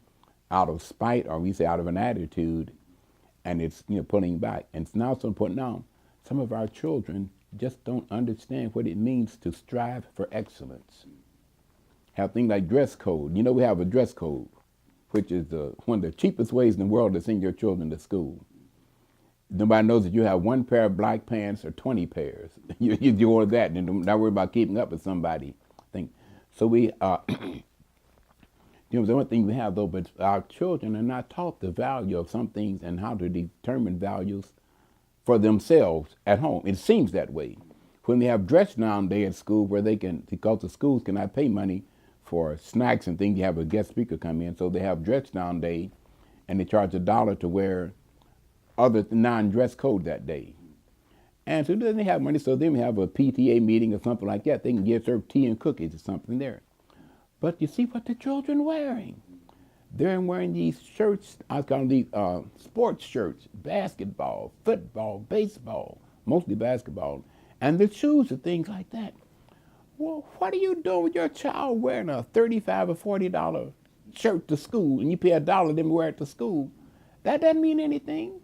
B: out of spite, or we say out of an attitude, and it's, pulling back. And it's now so important now, some of our children just don't understand what it means to strive for excellence. Have things like dress code. We have a dress code, which is one of the cheapest ways in the world to send your children to school. Nobody knows that you have one pair of black pants or 20 pairs. You order that, and don't worry about keeping up with somebody. So we, the one thing we have, though, but our children are not taught the value of some things and how to determine values for themselves at home. It seems that way. When we have dress down day at school, where they can, because the schools cannot pay money for snacks and things, you have a guest speaker come in, so they have dress down day, and they charge $1 to wear other non-dress code that day. And so then they have money, so then we have a PTA meeting or something like that. They can get served tea and cookies or something there. But you see what the children are wearing. They're wearing these shirts, I call them these sports shirts, basketball, football, baseball, mostly basketball, and the shoes and things like that. Well, what are you doing with your child wearing a $35 or $40 shirt to school, and you pay $1 then wear it to school? That doesn't mean anything.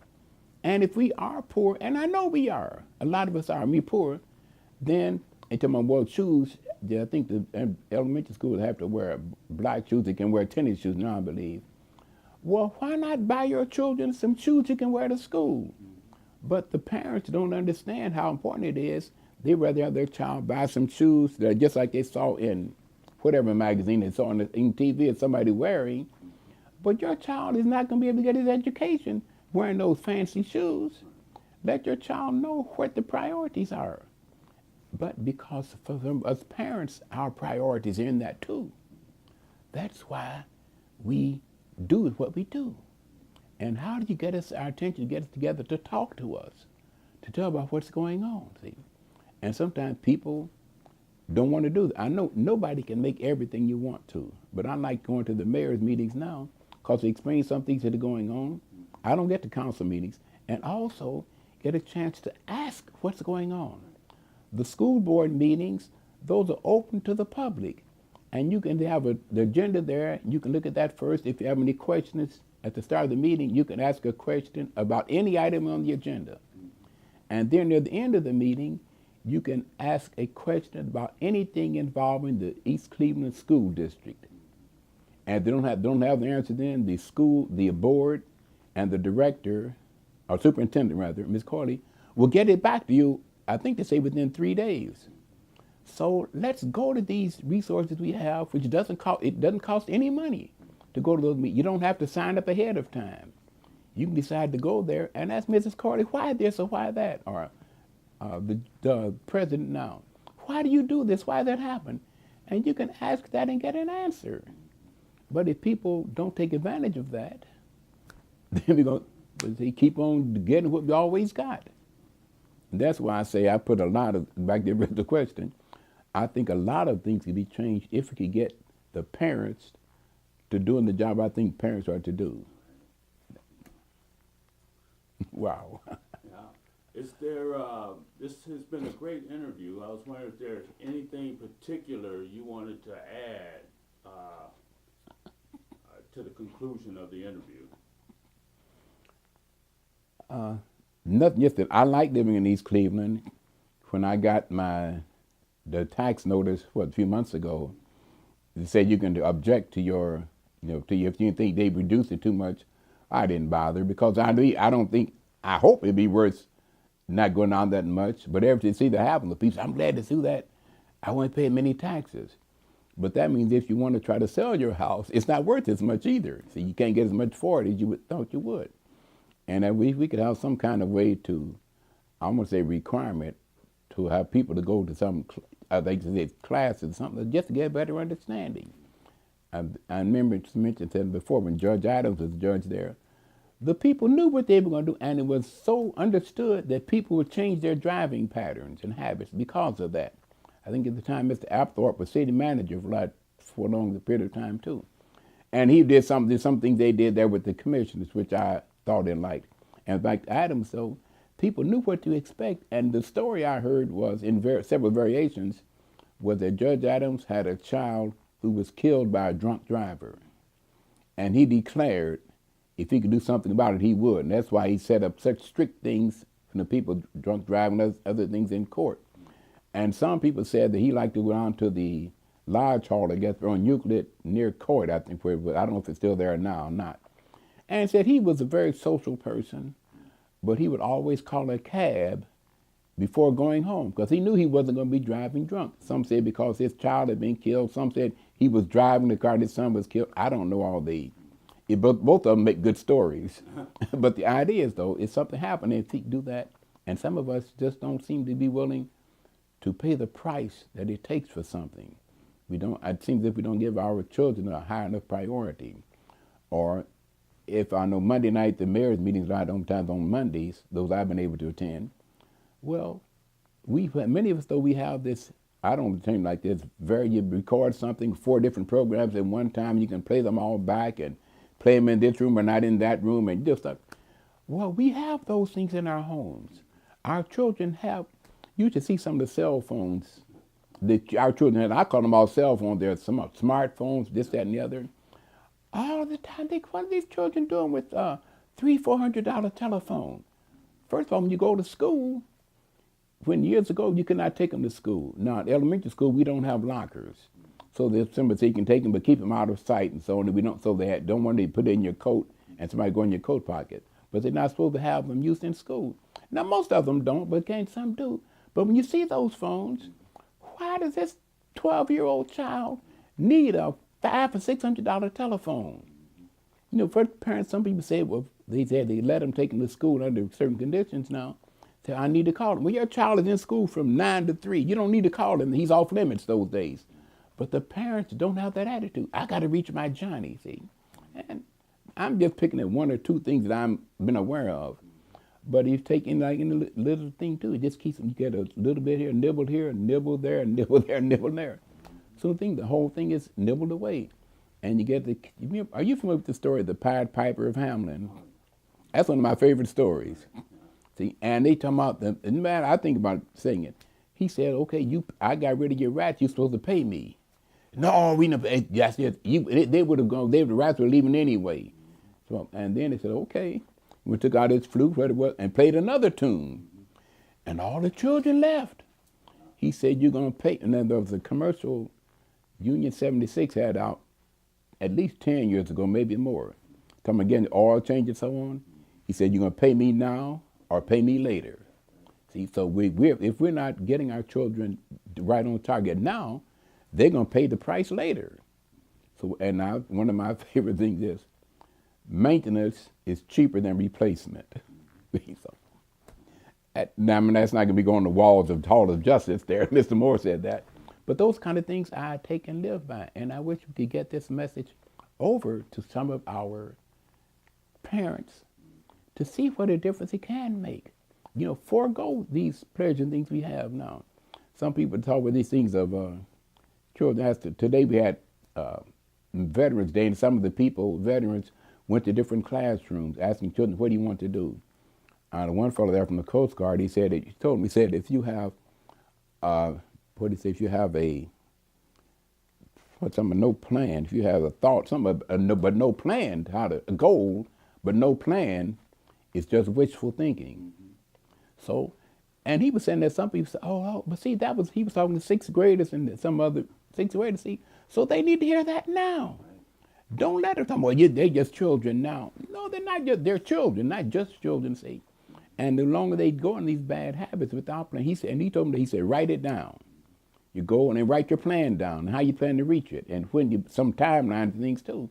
B: And if we are poor, and I know we are, a lot of us are, me poor, then, into my world shoes, I think the elementary schools have to wear black shoes. They can wear tennis shoes now, I believe. Well, why not buy your children some shoes you can wear to school? But the parents don't understand how important it is. They'd rather have their child buy some shoes that are just like they saw in whatever magazine they saw on TV or somebody wearing. But your child is not going to be able to get his education wearing those fancy shoes. Let your child know what the priorities are. But because for them, as parents, our priorities are in that too. That's why we do what we do. And how do you get us our attention, get us together to talk to us, to tell about what's going on, see? And sometimes people don't want to do that. I know nobody can make everything you want to, but I like going to the mayor's meetings now because they explain some things that are going on. I don't get to council meetings, and also get a chance to ask what's going on. The school board meetings, those are open to the public, and you can have the agenda there. You can look at that first. If you have any questions at the start of the meeting, you can ask a question about any item on the agenda. And then near the end of the meeting, you can ask a question about anything involving the East Cleveland School District. And if they don't have the answer, then the board and the director, or superintendent rather, Ms. Corley, will get it back to you, I think they say within 3 days. So let's go to these resources we have, which doesn't cost any money to go to those meetings. You don't have to sign up ahead of time. You can decide to go there and ask Mrs. Corley, why this or why that? Or the president now, why do you do this? Why that happen? And you can ask that and get an answer. But if people don't take advantage of that, then we're going to keep on getting what we always got. And that's why I say I put a lot of, back to the question, I think a lot of things could be changed if we could get the parents to doing the job I think parents are to do. Wow.
A: Yeah. Is there, this has been a great interview. I was wondering if there's anything particular you wanted to add to the conclusion of the interview.
B: Nothing, just that I like living in East Cleveland. When I got the tax notice, a few months ago, it said you can object to your, if you think they reduced it too much. I didn't bother because I hope it'd be worth not going down that much. But everything see that happen to people, I'm glad to see that. I won't pay many taxes. But that means if you want to try to sell your house, it's not worth as much either. So you can't get as much for it as you thought you would. And we could have some kind of way to, I won't say requirement, to have people to go to some, classes or something, just to get a better understanding. I remember it's mentioned before when Judge Adams was the judge there, the people knew what they were going to do, and it was so understood that people would change their driving patterns and habits because of that. I think at the time Mr. Apthorpe was city manager for a long period of time too. And he did some things they did there with the commissioners, which I thought they liked. And in fact, Adams, though, people knew what to expect. And the story I heard was in several variations was that Judge Adams had a child who was killed by a drunk driver. And he declared if he could do something about it, he would. And that's why he set up such strict things for the people drunk driving and other things in court. And some people said that he liked to go down to the Lodge Hall, I guess, on Euclid near Court, I think, where, I don't know if it's still there now or not. And said he was a very social person, but he would always call a cab before going home because he knew he wasn't going to be driving drunk. Some said because his child had been killed. Some said he was driving the car, his son was killed. I don't know all the, both of them make good stories. But the idea is, though, if something happened, if he do that, and some of us just don't seem to be willing to pay the price that it takes for something. We don't. It seems as if we don't give our children a high enough priority. Or if I know Monday night, the mayor's meetings a lot of times on Mondays, those I've been able to attend, well, many of us, though, we have this, I don't understand like this, you record something, 4 different programs at one time, you can play them all back and play them in this room or not in that room, and just like, well, we have those things in our homes. Our children have, you should see some of the cell phones that our children have. I call them all cell phones. There's some smartphones, this, that, and the other. All the time, what are these children doing with $300-400 telephone? First of all, when you go to school, when years ago you could not take them to school. Now, at elementary school, we don't have lockers. So there's somebody say you can take them, but keep them out of sight and so on. We don't, so they don't want to put it in your coat and somebody go in your coat pocket. But they're not supposed to have them used in school. Now, most of them don't, but again, some do. But when you see those phones, why does this 12-year-old child need a $500 or $600 telephone? You know, for parents, some people say, well, they said they let them take them to school under certain conditions now. Say, I need to call him. Well, your child is in school from 9 to 3. You don't need to call him. He's off limits those days. But the parents don't have that attitude. I got to reach my Johnny, see? And I'm just picking at 1 or 2 things that I've been aware of. But he's taking like in the little thing too. It just keeps them, you get a little bit here, nibble there, nibble there, nibble there. So the whole thing is nibbled away. And you get are you familiar with the story of the Pied Piper of Hamelin? That's one of my favorite stories. See, and they talk about and man, I think about saying it. He said, okay, I got rid of your rats, you're supposed to pay me. No, we never, that's it. They would have gone, the rats were leaving anyway. So, and then they said, okay. We took out his flute, what it was, and played another tune. And all the children left. He said, you're going to pay. And then there was a commercial Union 76 had out at least 10 years ago, maybe more. Come again, oil change and so on. He said, you're going to pay me now or pay me later. See, so if we're not getting our children right on target now, they're going to pay the price later. So, and now one of my favorite things is, maintenance is cheaper than replacement. So, now, I mean, that's not going to be going to walls of Hall of Justice there. Mr. Moore said that. But those kind of things I take and live by. And I wish we could get this message over to some of our parents to see what a difference it can make. You know, forego these pleasures and things we have now. Some people talk about these things of children. Today we had Veterans Day, and some of the veterans, went to different classrooms asking children, what do you want to do? One fellow there from the Coast Guard, he told me, if you have, if you have no plan, if you have a thought, but no plan, a goal, but no plan, it's just wishful thinking. So, and he was saying that some people say, but see, he was talking to 6th graders and some other 6th graders, see, so they need to hear that now. Don't let them talk, well, they're just children now. No, they're not they're children, not just children, see. And the longer they go in these bad habits without plan, he told me, write it down. You go and write your plan down, and how you plan to reach it, and some timeline and things too.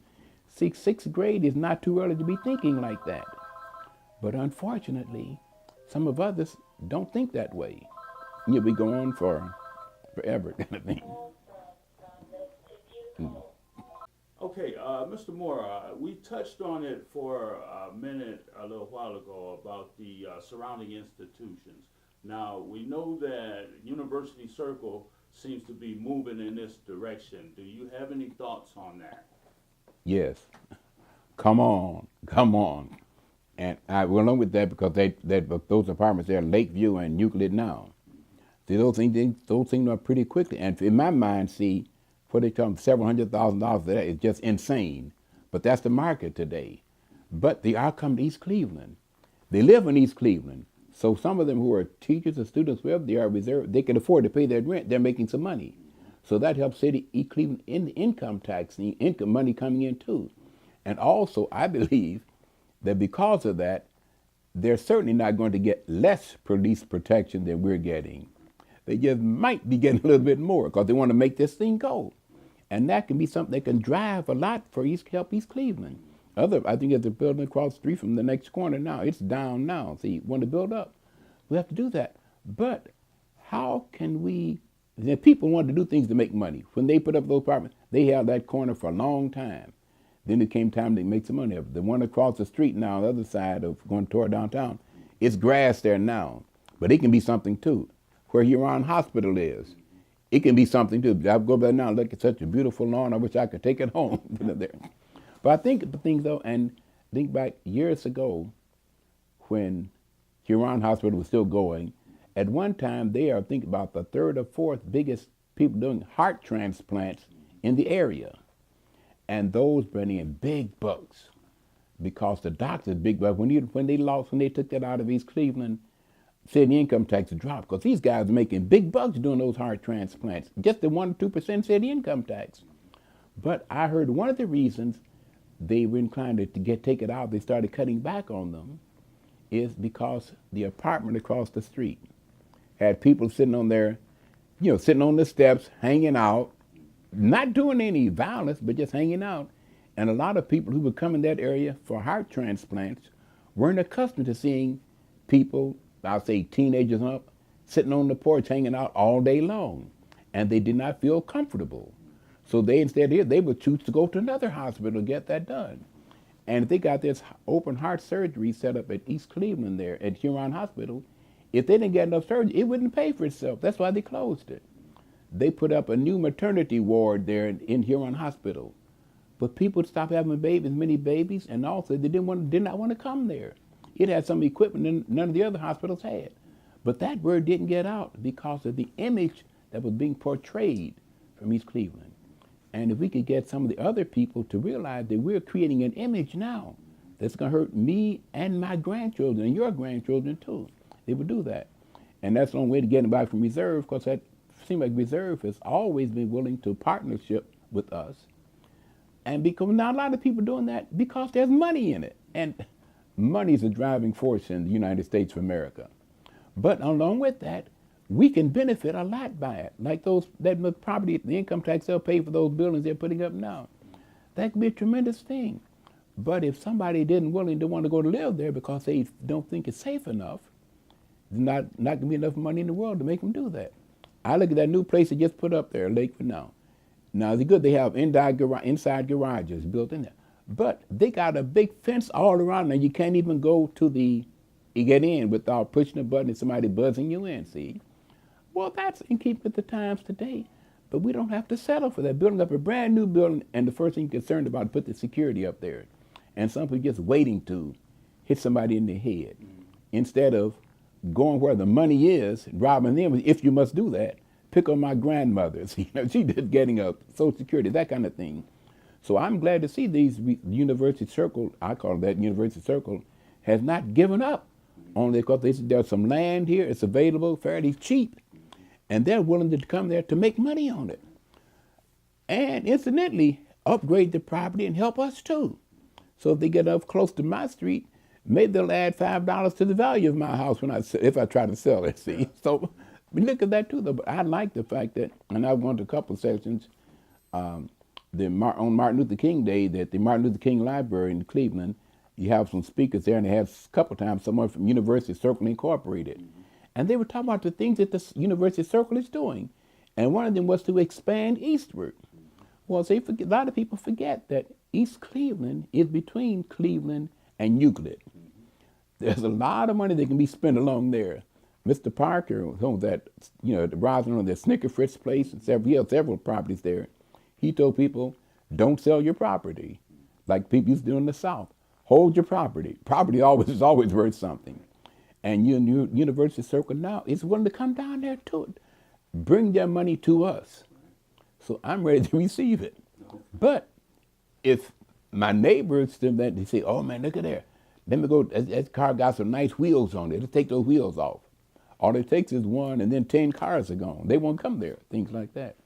B: See, 6th grade is not too early to be thinking like that. But unfortunately, some of others don't think that way. You'll be going forever kind of thing.
A: Okay, Mr. Moore, we touched on it for a minute a little while ago about the surrounding institutions. Now, we know that University Circle seems to be moving in this direction. Do you have any thoughts on that?
B: Yes. Come on. And I went along with that because those apartments there, Lakeview and Euclid now. See, those things are pretty quickly. And in my mind, see, what they come several $100,000 for that is just insane. But that's the market today. But they are coming to East Cleveland. They live in East Cleveland. So some of them who are teachers or students, wherever they are reserved, they can afford to pay their rent. They're making some money. So that helps City East Cleveland in the income tax, the income money coming in too. And also, I believe that because of that, they're certainly not going to get less police protection than we're getting. They just might be getting a little bit more because they want to make this thing go. And that can be something that can drive a lot for help East Cleveland. I think there's a building across the street from the next corner now. It's down now. See, want to build up. We have to do that. But how can we, the people want to do things to make money. When they put up those apartments, they held that corner for a long time. Then it came time to make some money. The one across the street now, on the other side of going toward downtown, it's grass there now. But it can be something too. Where Huron Hospital is, it can be something too. I go there now and look at such a beautiful lawn. I wish I could take it home. There. But I think of the thing though, and think back years ago when Huron Hospital was still going, at one time they are thinking about the third or fourth biggest people doing heart transplants in the area. And those bring in big bucks because the doctors big bucks. When they took that out of East Cleveland, city income tax dropped because these guys are making big bucks doing those heart transplants, just the 1 or 2% city income tax. But I heard one of the reasons they were inclined to take it out, they started cutting back on them, is because the apartment across the street had people sitting on there, sitting on the steps, hanging out, not doing any violence, but just hanging out. And a lot of people who would come in that area for heart transplants weren't accustomed to seeing people, I'll say teenagers up, sitting on the porch hanging out all day long. And they did not feel comfortable. So they would choose to go to another hospital to get that done. And if they got this open heart surgery set up at East Cleveland there at Huron Hospital, if they didn't get enough surgery, it wouldn't pay for itself. That's why they closed it. They put up a new maternity ward there in Huron Hospital. But people stopped having many babies, and also they did not want to come there. It had some equipment none of the other hospitals had. But that word didn't get out because of the image that was being portrayed from East Cleveland. And if we could get some of the other people to realize that we're creating an image now that's going to hurt me and my grandchildren and your grandchildren too, they would do that. And that's the only way to get anybody from Reserve, because that seems like Reserve has always been willing to partnership with us. And because not a lot of people doing that because there's money in it. And money is a driving force in the United States of America. But along with that, we can benefit a lot by it. Like that property, the income tax they'll pay for those buildings they're putting up now. That could be a tremendous thing. But if somebody didn't willing to want to go to live there because they don't think it's safe enough, there's not going to be enough money in the world to make them do that. I look at that new place they just put up there, Lakewood now. Now, it's good they have inside garages built in there. But they got a big fence all around there. You can't even go you get in without pushing a button and somebody buzzing you in, see? Well, that's in keeping with the times today. But we don't have to settle for that. Building up a brand new building, and the first thing you're concerned about is put the security up there. And some people just waiting to hit somebody in the head. Instead of going where the money is, robbing them, if you must do that, pick on my grandmother. She just getting a Social Security, that kind of thing. So I'm glad to see these University Circle, I call that University Circle, has not given up. Only because there's some land here, it's available, fairly cheap, and they're willing to come there to make money on it. And incidentally, upgrade the property and help us too. So if they get up close to my street, maybe they'll add $5 to the value of my house if I try to sell it, see? So we look at that too, though. But I like the fact that, and I've gone to a couple of sessions, on Martin Luther King Day, that the Martin Luther King Library in Cleveland, you have some speakers there, and they have a couple times someone from University Circle Incorporated. Mm-hmm. And they were talking about the things that the University Circle is doing. And one of them was to expand eastward. Mm-hmm. Well, a lot of people forget that East Cleveland is between Cleveland and Euclid. Mm-hmm. There's a lot of money that can be spent along there. Mr. Parker, who owns that, the Roslyn on that Snicker Fritz place, and several properties there, he told people, don't sell your property, like people used to do in the South. hold your property. Property always is always worth something. And University Circle now is willing to come down there to it. Bring their money to us. So I'm ready to receive it. But if my neighbors they say, oh man, look at there. Let me go, that car got some nice wheels on it. Let's take those wheels off. All it takes is one and then 10 cars are gone. They won't come there, things like that.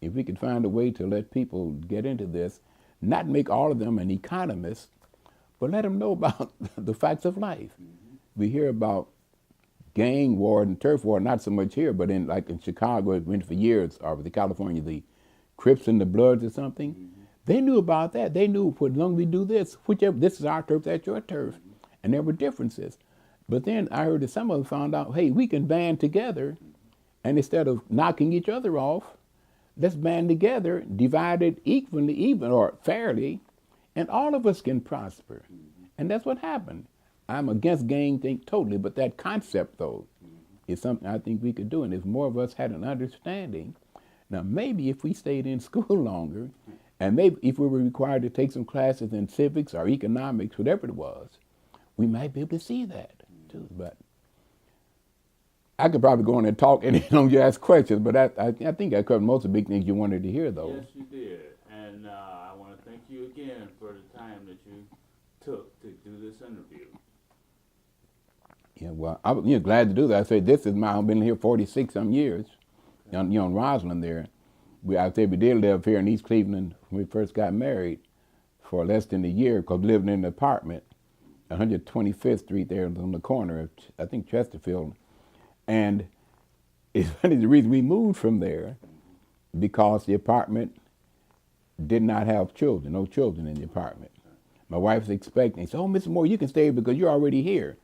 B: If we could find a way to let people get into this, not make all of them an economist, but let them know about the facts of life. We hear about gang war and turf war, not so much here, but in Chicago, it went for years, or the California, the Crips and the Bloods or something. They knew about that. They knew, as long as we do this, whichever, this is our turf, that's your turf. And there were differences. But then I heard that some of them found out, hey, we can band together, and instead of knocking each other off, let's band together, divide it equally, or fairly, and all of us can prosper. And that's what happened. I'm against gang thing totally, but that concept, though, is something I think we could do. And if more of us had an understanding, now maybe if we stayed in school longer, and maybe if we were required to take some classes in civics or economics, whatever it was, we might be able to see that too. But I could probably go on and talk and you ask questions, but I think I covered most of the big things you wanted to hear, though.
A: Yes, you did. And I want to thank you again for the time that you took to do this interview.
B: Yeah, well, I'm glad to do that. I say this is I've been here 46-some years, on Roslyn there. I say we did live here in East Cleveland when we first got married for less than a year, because we lived in an apartment, 125th Street there on the corner of, I think, Chesterfield. And it's funny, the reason we moved from there, because the apartment did not have children, no children in the apartment. My wife was expecting, she said, oh, Mr. Moore, you can stay because you're already here.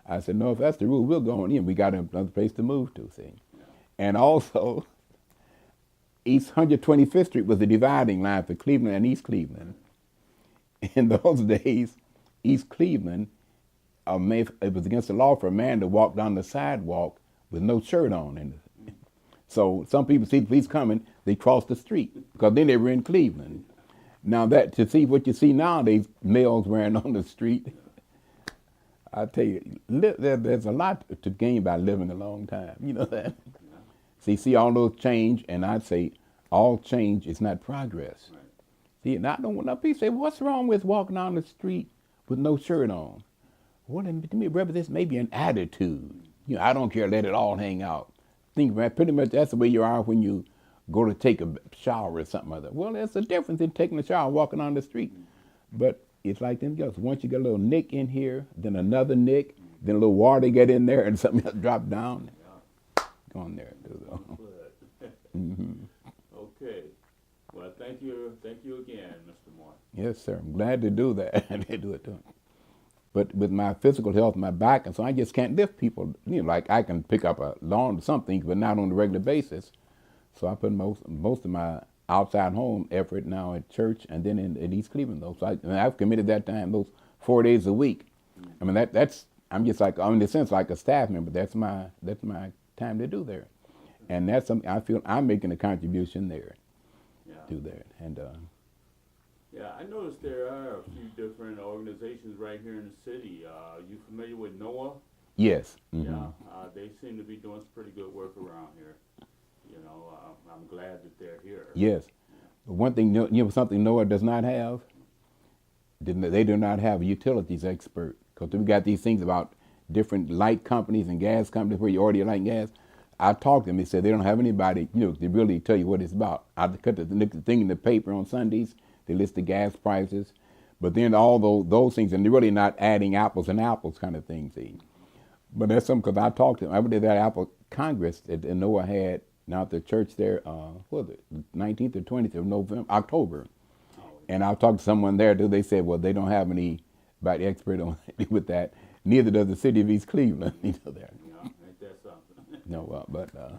B: I said, no, if that's the rule, we'll go on in. We got another place to move to, see. And also, East 125th Street was the dividing line for Cleveland and East Cleveland. In those days, East Cleveland, it was against the law for a man to walk down the sidewalk with no shirt on. And so some people see the police coming, they cross the street, because then they were in Cleveland. Now that, to see what you see nowadays, males wearing on the street, I tell you, there's a lot to gain by living a long time. You know that? See all those change, and I'd say all change is not progress.
A: Right.
B: See, and I don't want to people say, what's wrong with walking down the street with no shirt on? Well, to me, brother, this may be an attitude. I don't care, let it all hang out. Think about it, pretty much that's the way you are when you go to take a shower or something like that. Well, there's a difference in taking a shower and walking on the street. But it's like them girls. Once you get a little nick in here, then another nick, then a little water get in there and something else drop down. Go on there.
A: Okay. Well, thank you again, Mr. Moore.
B: Yes, sir. I'm glad to do that. They do it too. But with my physical health, my back, and so I just can't lift people. Like I can pick up a lawn or something, but not on a regular basis. So I put most of my outside home effort now at church and then in East Cleveland, though. So I've committed that time, those 4 days a week. I mean, I'm just like, in a sense, like a staff member. That's my time to do there. And that's something I feel I'm making a contribution there. Do that. And
A: yeah, I noticed there are a few different organizations right here in the city. You familiar with NOAA?
B: Yes. Mm-hmm.
A: Yeah, they seem to be doing some pretty good work around here. I'm glad that they're here.
B: Yes. But one thing, something NOAA does not have? They do not have a utilities expert. Because we got these things about different light companies and gas companies where you order your light and gas. I talked to them. They said they don't have anybody, to really tell you what it's about. I cut the thing in the paper on Sundays. They list the gas prices. But then all those things, and they're really not adding apples and apples kind of things. But that's something, because I talked to them. I went to that Apple Congress that NOAA had now at the church there, what was it, 19th or 20th of October. And I talked to someone there too. They said, well, they don't have anybody expert on with that. Neither does the city of East Cleveland. There.
A: Ain't that something?
B: No, but
A: yeah.